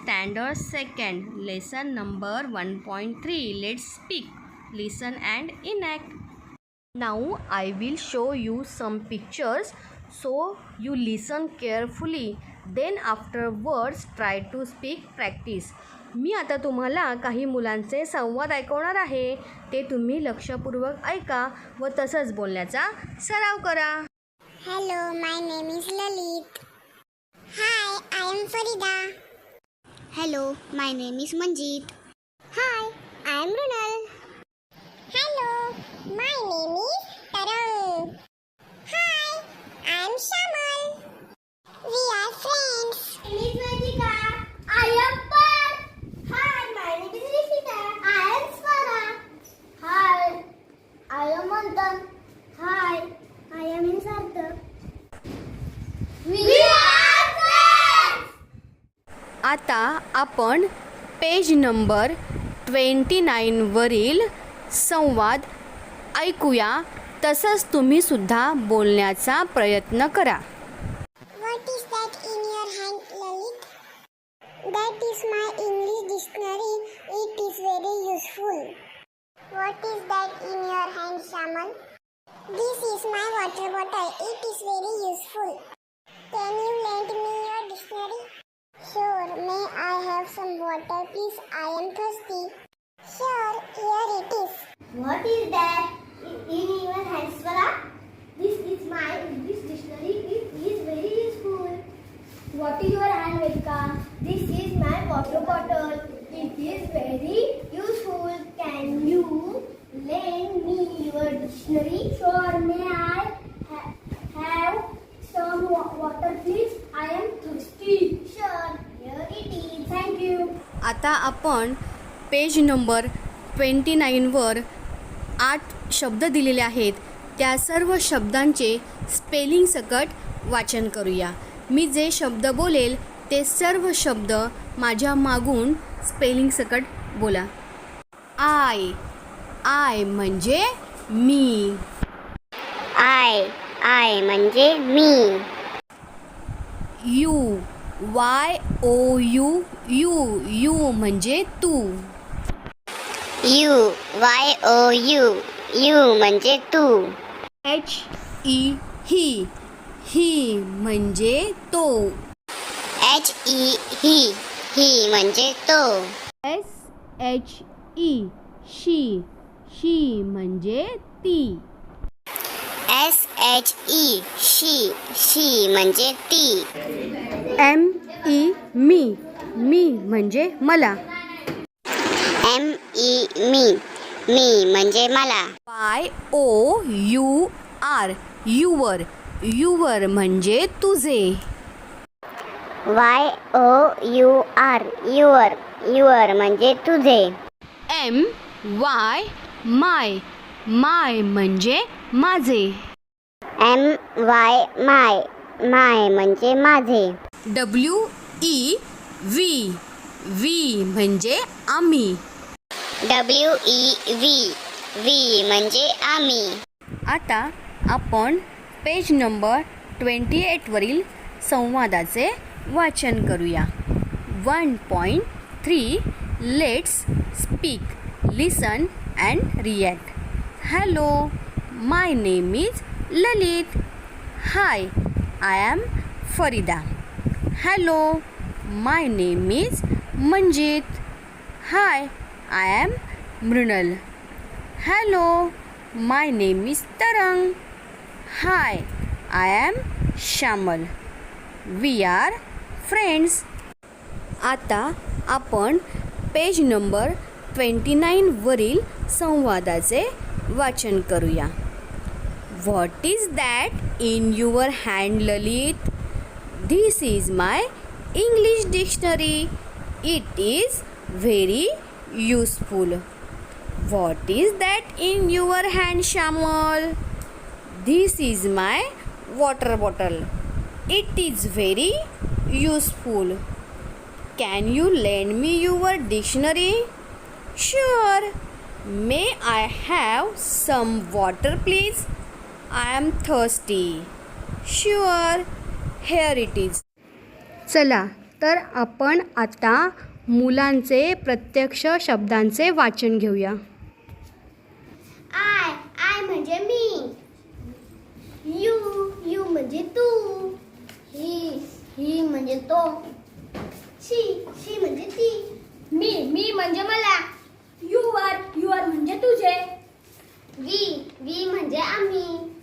Standard 2nd, lesson number 1.3. Let's speak, listen and enact. Now I will show you some pictures so you listen carefully. Then afterwards try to speak practice. मी आता तुम्हाला काही मुलांचे संवाद ऐकवणार आहे. ते तुम्ही लक्षपूर्वक ऐका व तसंच बोलण्याचा सराव करा. Hello, my name is Lalit. Hi, I am Farida. Hello, my name is Manjeet. Hi, I am Runal. Hello, my name is Tarang. Hi, I am Shamal. We are friends. My name is Vedika. I am Parth. Hi, my name is Rishita. I am Swara. Hi, I am Mantan. Hi, I am Sarthak. We are friends. आता आपण page number 29 वरील संवाद ऐकूया. तसंच तुम्ही सुद्धा बोलण्याचा प्रयत्न करा. What is that in your hand, Lalit? That is my English dictionary. It is very useful. What is that in your hand, Shamal? This is my water bottle. It is very useful. Can you lend me your dictionary? Sure. May I have some water, please? I am thirsty. Sure. Here it is. What is that in your hand, Swara? This is my English dictionary. It is very useful. What is your hand, Vedika? This is my water bottle. It is very useful. Can you lend me your dictionary? Sure. May I have some water, please? I am thirsty. Sure. Here it is. Thank you. आता आपण page number 29 वर 8 शब्द दिलेले आहेत. त्या सर्व शब्दांचे spelling सकट वाचन करूया. मी जे शब्द बोलेल ते सर्व शब्द माझ्या मागून स्पेलिंग सकट बोला. आय म्हणजे मी. आय म्हणजे मी. यू म्हणजे तू. यू म्हणजे तू. ही म्हणजे तो. ही म्हणजे तो. शी म्हणजे ती. शी म्हणजे ती. मी म्हणजे मला. मी म्हणजे मला. युवर म्हणजे तुझे. युअर म्हणजे तुझे. माय म्हणजे माझे. माय म्हणजे माझे. व्ही म्हणजे आम्ही. व्ही म्हणजे आम्ही. आता आपण पेज नंबर 28 वरील संवादाचे वाचन करूया. 1.3 let's speak, listen and react. Hello, my name is Lalit. Hi, I am Farida. Hello, my name is Manjit. Hi, I am Mrunal. Hello, my name is Tarang. Hi, I am Shamal. We are friends. आता आपण page number 29 वरील संवादाचे वाचन करूया. What is that in your hand, Lalit? This is my English dictionary. It is very useful. What is that in your hand, Shamal? This is my water bottle. It is very useful. Can you lend me your dictionary? Sure. May I have some water, please? I am thirsty. Sure. Here it is. चला तर आपण आता मुलांचे प्रत्यक्ष शब्दांचे वाचन घेऊया. I म्हणजे मी. यू म्हणजे तू. ही म्हणजे तो. शी म्हणजे ती. मी म्हणजे मला. युअर म्हणजे तुझे. वी म्हणजे आम्ही.